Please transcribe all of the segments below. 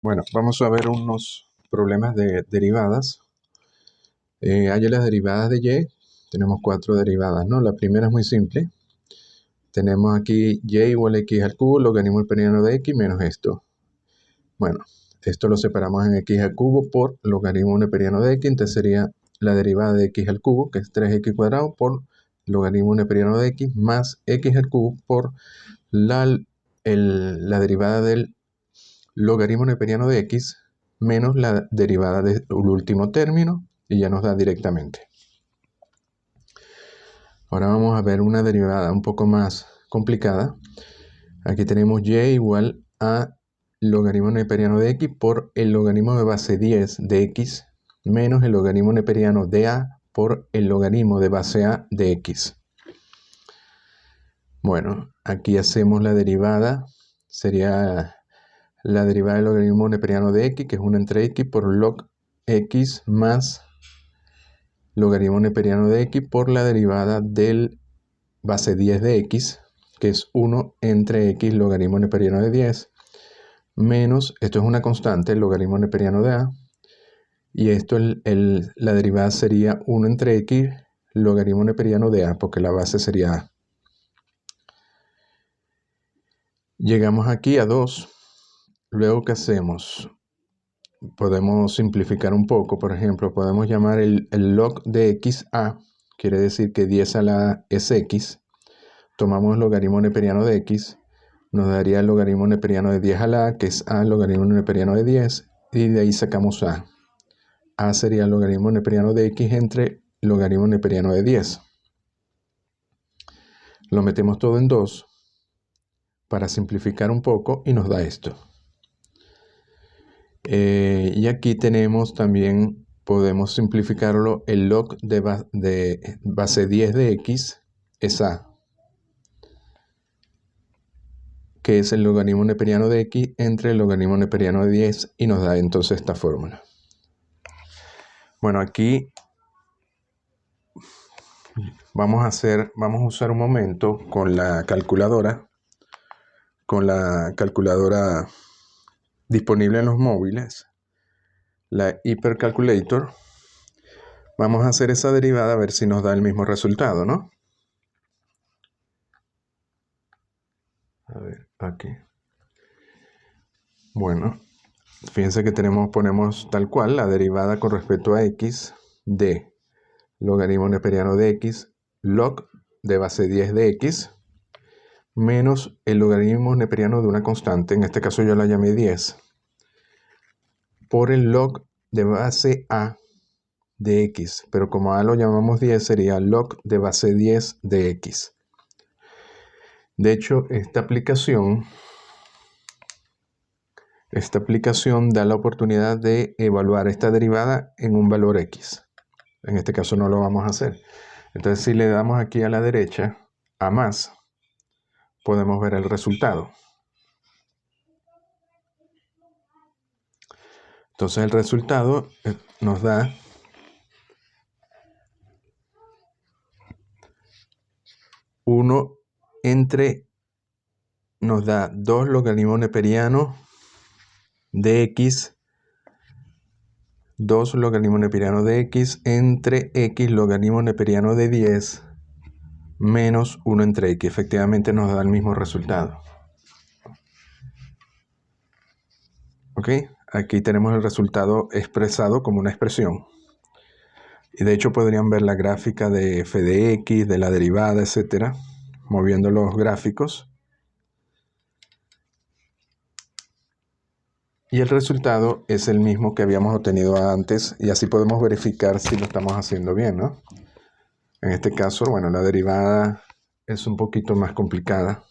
Bueno, vamos a ver unos problemas de derivadas. Hay las derivadas de y. Tenemos 4 derivadas, ¿no? La primera es muy simple. Tenemos aquí y igual a x al cubo, logaritmo neperiano de x menos esto. Bueno, esto lo separamos en x al cubo por logaritmo neperiano de x. Entonces sería la derivada de x al cubo, que es 3x cuadrado, por logaritmo neperiano de x más x al cubo por la derivada del logaritmo neperiano de x menos la derivada del último término, y ya nos da directamente. Ahora vamos a ver una derivada un poco más complicada. Aquí tenemos y igual a logaritmo neperiano de x por el logaritmo de base 10 de x menos el logaritmo neperiano de a por el logaritmo de base a de x. Bueno, aquí hacemos la derivada, sería la derivada del logaritmo neperiano de x, que es 1 entre x por log x más logaritmo neperiano de x por la derivada del base 10 de x, que es 1 entre x logaritmo neperiano de 10, menos, esto es una constante, el logaritmo neperiano de a, y esto la derivada sería 1 entre x logaritmo neperiano de a, porque la base sería a. Llegamos aquí a 2. Luego, ¿qué hacemos? Podemos simplificar un poco. Por ejemplo, podemos llamar el log de x a, quiere decir que 10 a la a es x. Tomamos el logaritmo neperiano de x, nos daría el logaritmo neperiano de 10 a la a, que es a logaritmo neperiano de 10, y de ahí sacamos a. A sería el logaritmo neperiano de x entre logaritmo neperiano de 10. Lo metemos todo en 2 para simplificar un poco y nos da esto. Y aquí tenemos también, podemos simplificarlo, el log de base 10 de x es a, que es el logaritmo neperiano de x entre el logaritmo neperiano de 10, y nos da entonces esta fórmula. Bueno, aquí vamos a usar un momento con la calculadora disponible en los móviles, la Hypercalculator. Vamos a hacer esa derivada a ver si nos da el mismo resultado, ¿no? A ver, aquí. Bueno, fíjense que ponemos tal cual la derivada con respecto a x de logaritmo neperiano de x log de base 10 de x menos el logaritmo neperiano de una constante, en este caso yo la llamé 10, por el log de base a de x, pero como a lo llamamos 10, sería log de base 10 de x. De hecho, esta aplicación da la oportunidad de evaluar esta derivada en un valor x. En este caso no lo vamos a hacer. Entonces, si le damos aquí a la derecha, a más, podemos ver el resultado. Entonces, el resultado nos da nos da 2 logaritmo neperiano de x, 2 logaritmo neperiano de x entre x logaritmo neperiano de 10 menos 1 entre x. Efectivamente nos da el mismo resultado. ¿Ok? Aquí tenemos el resultado expresado como una expresión. Y de hecho podrían ver la gráfica de f de x, de la derivada, etcétera, moviendo los gráficos. Y el resultado es el mismo que habíamos obtenido antes, y así podemos verificar si lo estamos haciendo bien, ¿no? En este caso, bueno, la derivada es un poquito más complicada,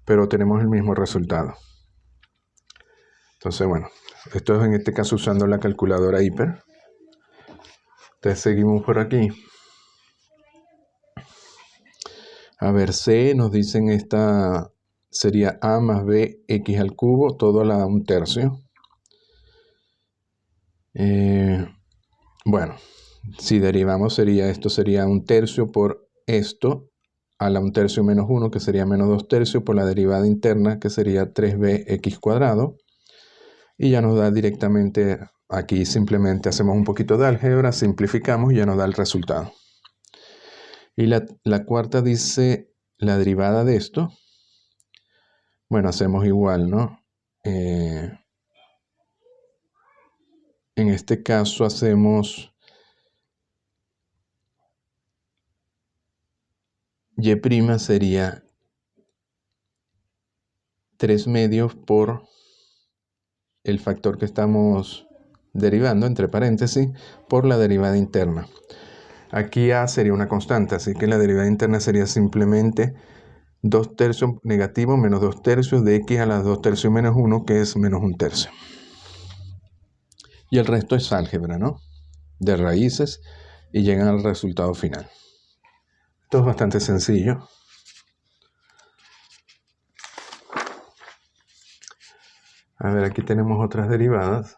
pero tenemos el mismo resultado. Entonces, bueno, esto es en este caso usando la calculadora Hyper. Entonces seguimos por aquí. A ver, C nos dicen esta sería a más b x al cubo, todo a la 1/3. Bueno, si derivamos esto sería 1/3 por esto a la 1/3 menos 1, que sería menos 2/3 por la derivada interna, que sería 3bx². y ya nos da directamente, aquí simplemente hacemos un poquito de álgebra, simplificamos y ya nos da el resultado. Y la cuarta dice la derivada de esto. Bueno, hacemos igual, ¿no? En este caso hacemos y' sería 3 medios por el factor que estamos derivando, entre paréntesis, por la derivada interna. Aquí a sería una constante, así que la derivada interna sería simplemente 2 tercios negativo menos 2 tercios de x a la 2 tercios menos 1, que es menos 1 tercio. Y el resto es álgebra, ¿no? De raíces, y llegan al resultado final. Esto es bastante sencillo. A ver, aquí tenemos otras derivadas.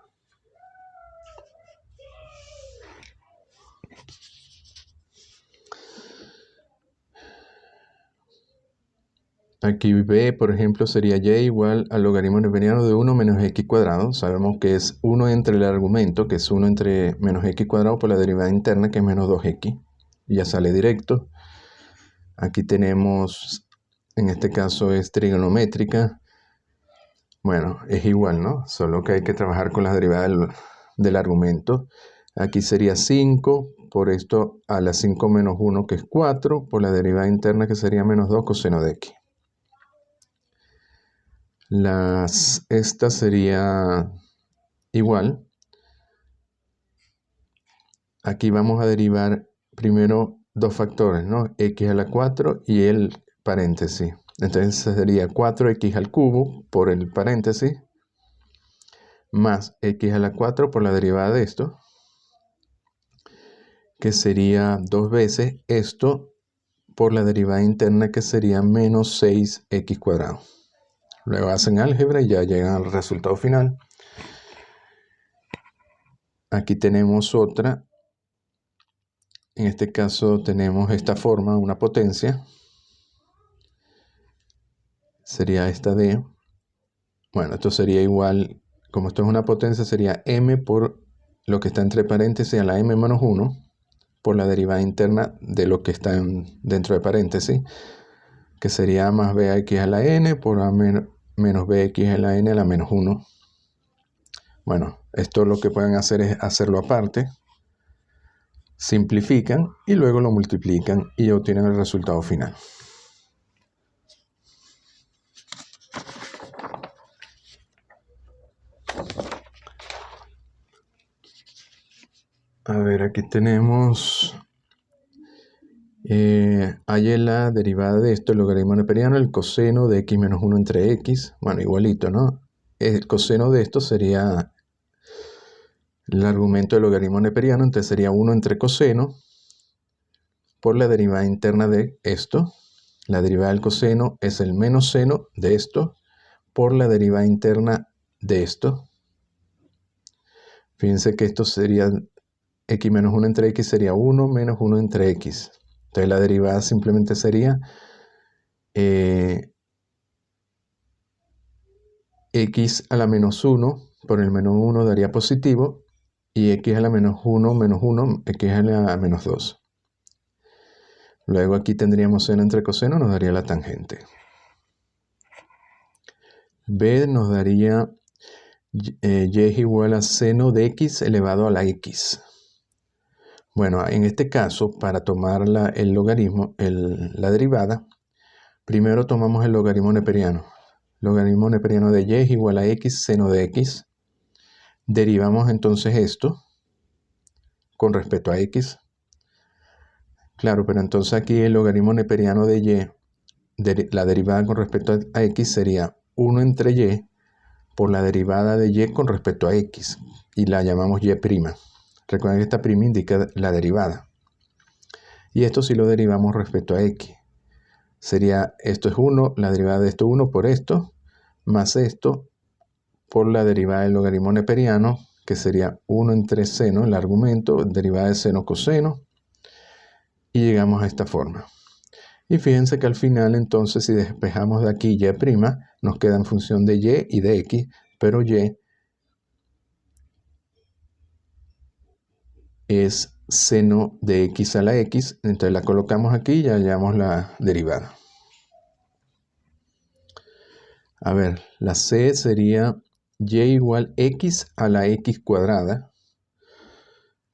Aquí b, por ejemplo, sería y igual al logaritmo neperiano de 1 menos x cuadrado. Sabemos que es 1 entre el argumento, que es 1 entre menos x cuadrado por la derivada interna, que es menos 2x. Y ya sale directo. Aquí tenemos, en este caso es trigonométrica. Bueno, es igual, ¿no? Solo que hay que trabajar con las derivadas del argumento. Aquí sería 5, por esto a la 5 menos 1, que es 4, por la derivada interna, que sería menos 2 coseno de x. Esta sería igual. Aquí vamos a derivar primero dos factores, ¿no? X a la 4 y el paréntesis. Entonces sería 4x al cubo por el paréntesis, más x a la 4 por la derivada de esto, que sería 2 veces esto por la derivada interna, que sería menos 6x cuadrado. Luego hacen álgebra y ya llegan al resultado final. Aquí tenemos otra. En este caso tenemos esta forma, una potencia. Sería esta d. Bueno, esto sería igual, como esto es una potencia, sería m por lo que está entre paréntesis a la m menos 1, por la derivada interna de lo que está dentro de paréntesis, que sería más bx a la n por a menos bx a la n a la menos 1. Bueno, esto lo que pueden hacer es hacerlo aparte, simplifican y luego lo multiplican y obtienen el resultado final. A ver, aquí tenemos hay la derivada de esto, el logaritmo neperiano, el coseno de x menos 1 entre x. Bueno, igualito, ¿no? El coseno de esto sería el argumento del logaritmo neperiano, entonces sería 1 entre coseno por la derivada interna de esto. La derivada del coseno es el menos seno de esto por la derivada interna de esto. Fíjense que esto sería x menos 1 entre x, sería 1 menos 1 entre x. Entonces la derivada simplemente sería x a la menos 1 por el menos 1 daría positivo, y x a la menos 1 menos 1, x a la menos 2. Luego aquí tendríamos seno entre coseno, nos daría la tangente. B nos daría y es igual a seno de x elevado a la x. Bueno, en este caso, para tomar el logaritmo, la derivada, primero tomamos el logaritmo neperiano. Logaritmo neperiano de y es igual a x seno de x. Derivamos entonces esto con respecto a x. Claro, pero entonces aquí el logaritmo neperiano de y, la derivada con respecto a x sería 1 entre y por la derivada de y con respecto a x, y la llamamos y'. Recuerden que esta prima indica la derivada. Y esto si lo derivamos respecto a x. Sería, esto es 1, la derivada de esto 1 por esto, más esto por la derivada del logaritmo neperiano, que sería 1 entre seno, el argumento, derivada de seno coseno, y llegamos a esta forma. Y fíjense que al final, entonces, si despejamos de aquí y', nos queda en función de y y de x, pero y es seno de x a la x. Entonces la colocamos aquí y ya hallamos la derivada. A ver, la c sería y igual x a la x cuadrada.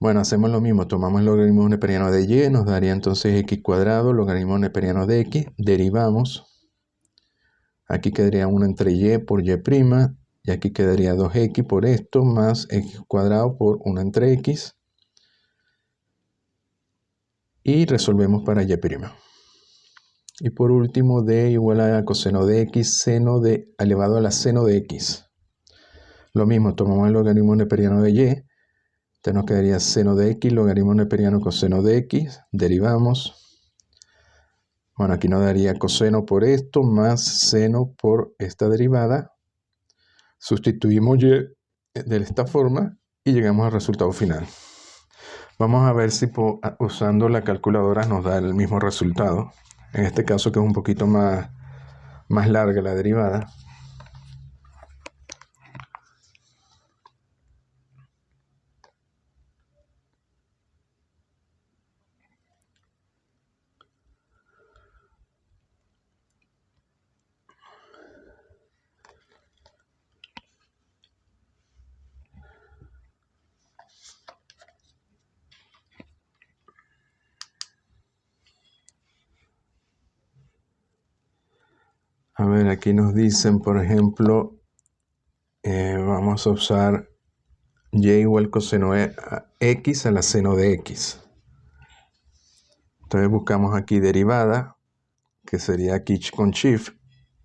Bueno, hacemos lo mismo, tomamos el logaritmo neperiano de y, nos daría entonces x cuadrado, logaritmo neperiano de x, derivamos. Aquí quedaría 1 entre y por y', y aquí quedaría 2x por esto, más x cuadrado por 1 entre x. Y resolvemos para y'. Y por último, d igual a coseno de x, seno de elevado a la seno de x. Lo mismo, tomamos el logaritmo neperiano de y, entonces nos quedaría seno de x, logaritmo neperiano coseno de x, derivamos. Bueno, aquí nos daría coseno por esto, más seno por esta derivada. Sustituimos y de esta forma y llegamos al resultado final. Vamos a ver si usando la calculadora nos da el mismo resultado. En este caso, que es un poquito más larga la derivada. A ver, aquí nos dicen, por ejemplo, vamos a usar y igual coseno de x a la seno de x. Entonces buscamos aquí derivada, que sería aquí con shift.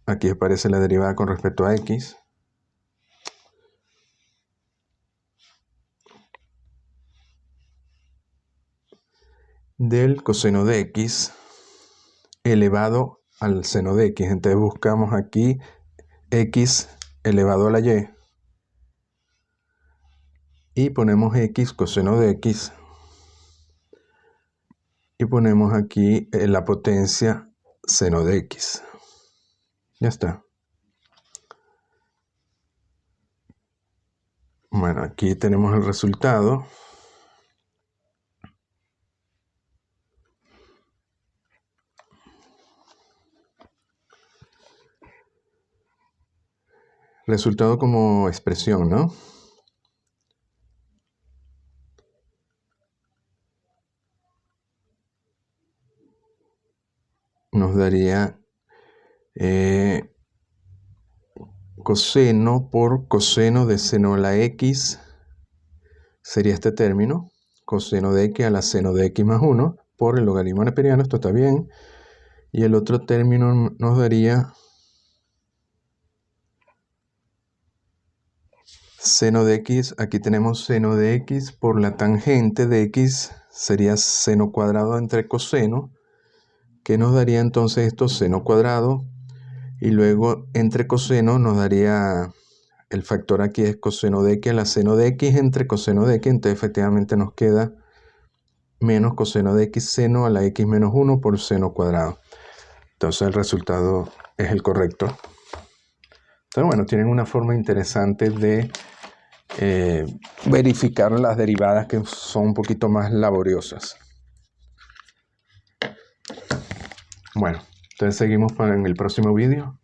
Aquí aparece la derivada con respecto a x. Del coseno de x elevado al seno de x. Entonces buscamos aquí x elevado a la y. Y ponemos x coseno de x. Y ponemos aquí la potencia seno de x. Ya está. Bueno, aquí tenemos el resultado. Resultado como expresión, ¿no? Nos daría coseno por coseno de seno a la x. Sería este término, coseno de x a la seno de x más 1 por el logaritmo neperiano, esto está bien. Y el otro término nos daría seno de x, aquí tenemos seno de x por la tangente de x, sería seno cuadrado entre coseno, que nos daría entonces esto seno cuadrado, y luego entre coseno nos daría, el factor aquí es coseno de x a la seno de x entre coseno de x, entonces efectivamente nos queda menos coseno de x seno a la x menos 1 por seno cuadrado. Entonces el resultado es el correcto. Entonces bueno, tienen una forma interesante de verificar las derivadas que son un poquito más laboriosas. Bueno, entonces seguimos en el próximo vídeo.